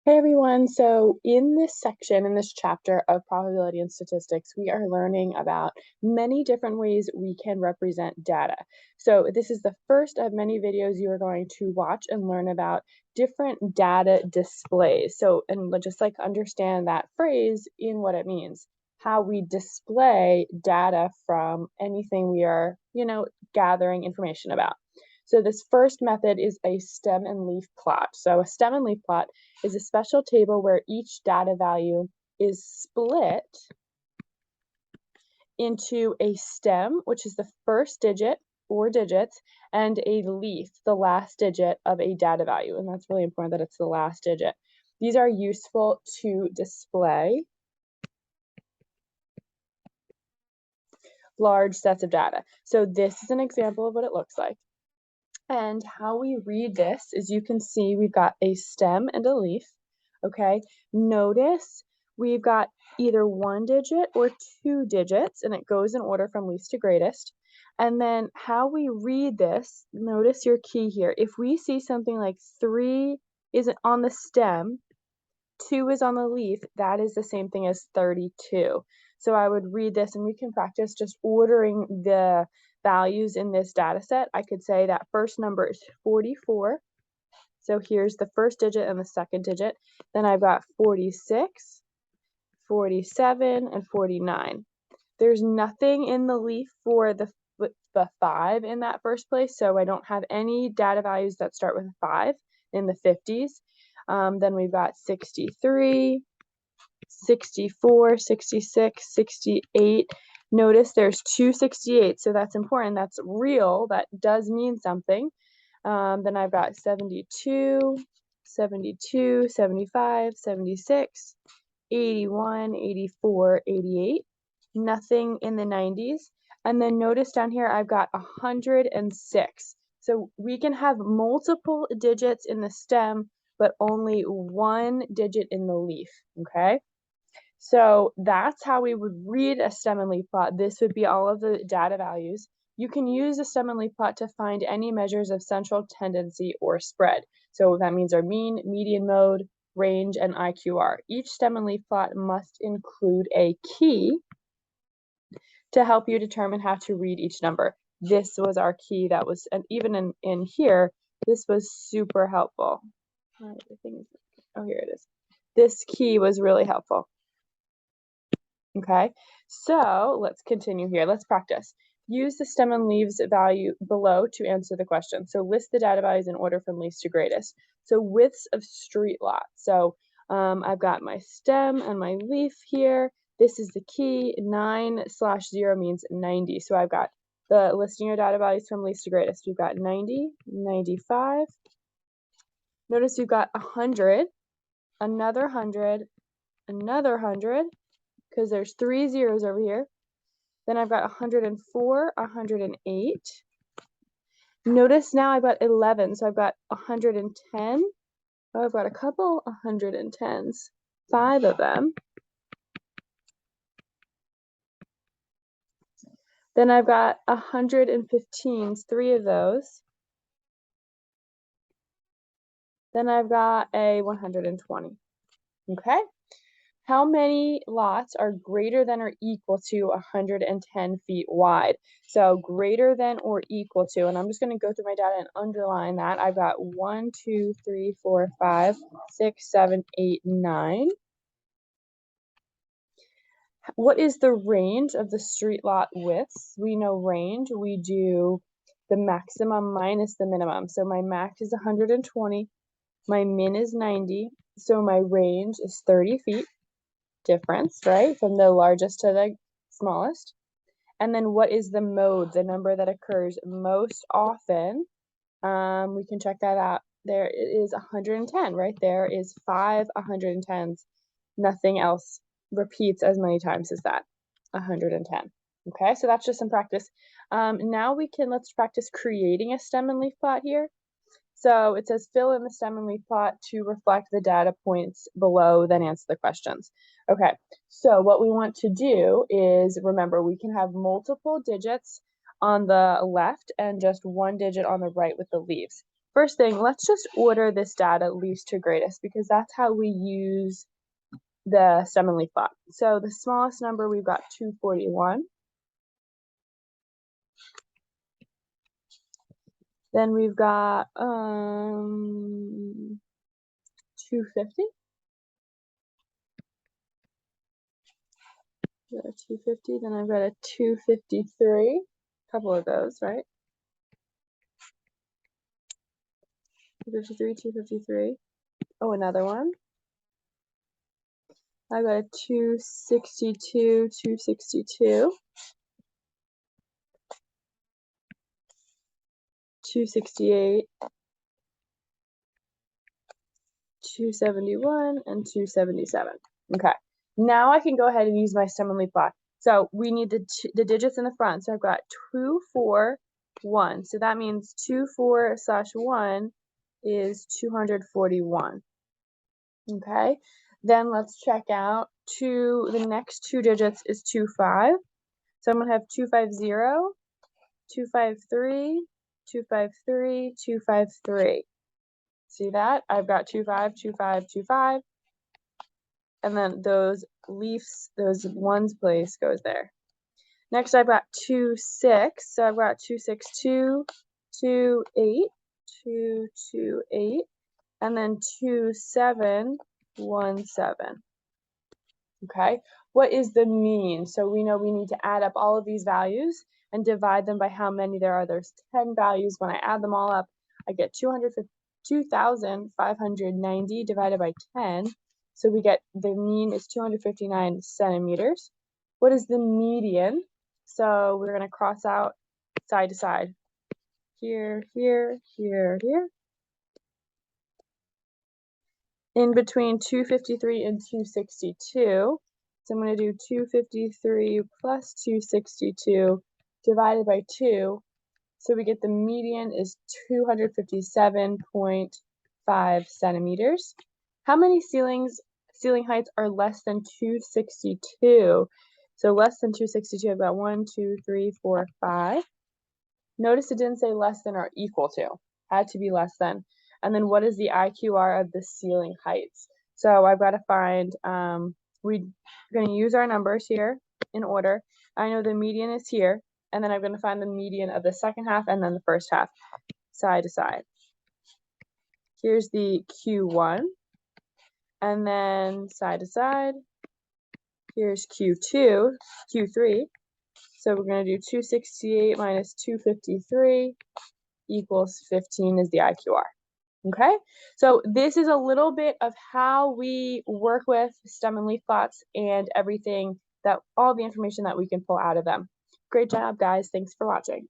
Hey everyone, so in this section, in this chapter of probability and statistics, we are learning about many different ways we can represent data. So this is the first of many videos you are going to watch and learn about different data displays. And just like understand that phrase in what it means, how we display data from anything we are, gathering information about. So this first method is a stem and leaf plot. So a stem and leaf plot is a special table where each data value is split into a stem, which is the first digit, 4 digits, and a leaf, the last digit of a data value. And that's really important that it's the last digit. These are useful to display large sets of data. So this is an example of what it looks like. And how we read this is you can see we've got a stem and a leaf, okay? Notice we've got either 1 digit or 2 digits, and it goes in order from least to greatest. And then how we read this, notice your key here. If we see something like 3 is on the stem, 2 is on the leaf, that is the same thing as 32. So I would read this, and we can practice just ordering the values in this data set. I could say that first number is 44. So here's the first digit and the second digit. Then I've got 46, 47, and 49. There's nothing in the leaf for the 5 in that first place, so I don't have any data values that start with a 5 in the 50s. Then we've got 63, 64, 66, 68. Notice there's 268, so that's important. That's real. That does mean something. Then I've got 72, 72, 75, 76, 81, 84, 88. Nothing in the 90s. And then notice down here I've got 106. So we can have multiple digits in the stem, but only 1 digit in the leaf, okay? So that's how we would read a stem and leaf plot. This would be all of the data values. You can use a stem and leaf plot to find any measures of central tendency or spread. So that means our mean, median mode, range, and IQR. Each stem and leaf plot must include a key to help you determine how to read each number. This was our key that was, and even in here, this was super helpful. Oh, here it is. This key was really helpful. Okay, so let's continue here. Let's practice. Use the stem and leaves value below to answer the question. So list the data values in order from least to greatest. So widths of street lots. So I've got my stem and my leaf here. This is the key. 9/0 means 90. So I've got the listing your data values from least to greatest. We've got 90, 95. Notice we've got 100, another 100, another 100, because there's 3 zeros over here. Then I've got 104, 108. Notice now I've got 11, so I've got 110. Oh, I've got a couple 110s, 5 of them. Then I've got 115s, 3 of those. Then I've got a 120. Okay? How many lots are greater than or equal to 110 feet wide? So greater than or equal to, and I'm just going to go through my data and underline that. I've got 1, 2, 3, 4, 5, 6, 7, 8, 9. What is the range of the street lot widths? We know range. We do the maximum minus the minimum. So my max is 120. My min is 90. So my range is 30 feet. Difference, right, from the largest to the smallest. And then what is the mode, the number that occurs most often? We can check that out. There it is 110, right? There is 5 110s. Nothing else repeats as many times as that, 110. Okay, so that's just some practice. Now let's practice creating a stem and leaf plot here. So it says fill in the stem and leaf plot to reflect the data points below, then answer the questions. Okay, so what we want to do is, remember, we can have multiple digits on the left and just 1 digit on the right with the leaves. first thing, let's just order this data least to greatest because that's how we use the stem and leaf plot. So the smallest number, we've got 241. Then we've got 250. Got a 250, then I've got a 253. A couple of those, right? 253, 253. Oh, another one. I've got a 262, 262. 268, 271, and 277. Okay, now I can go ahead and use my stem and leaf plot. So we need the digits in the front. So I've got 2, 4, 1. So that means 2, 4 / 1 is 241. Okay, then let's check out the next two digits is 2, 5. So I'm going to have 250, 253, 253, 253. See that? I've got 25, 25, 25. And then those leaves, those ones place goes there. Next I've got 2, 6. So I've got 2, 6, 2, 2, 8, 2, 2, 8, and then 2, 7, 1, 7. Okay, what is the mean? So we know we need to add up all of these values and divide them by how many there are. There's 10 values. When I add them all up, I get 2,590 divided by 10. So we get the mean is 259 centimeters. What is the median? So we're going to cross out side to side. Here, here, here, here. In between 253 and 262. So I'm going to do 253 plus 262 divided by 2. So we get the median is 257.5 centimeters. How many ceiling heights are less than 262? So less than 262, I've got 1, 2, 3, 4, 5. Notice it didn't say less than or equal to. Had to be less than. And then what is the IQR of the ceiling heights? So I've got to find, we're going to use our numbers here in order. I know the median is here, and then I'm going to find the median of the second half and then the first half, side to side. Here's the Q1, and then side to side. Here's Q2, Q3. So we're going to do 268 minus 253 equals 15 is the IQR. Okay, so this is a little bit of how we work with stem and leaf plots and everything, that all the information that we can pull out of them. Great job, guys. Thanks for watching.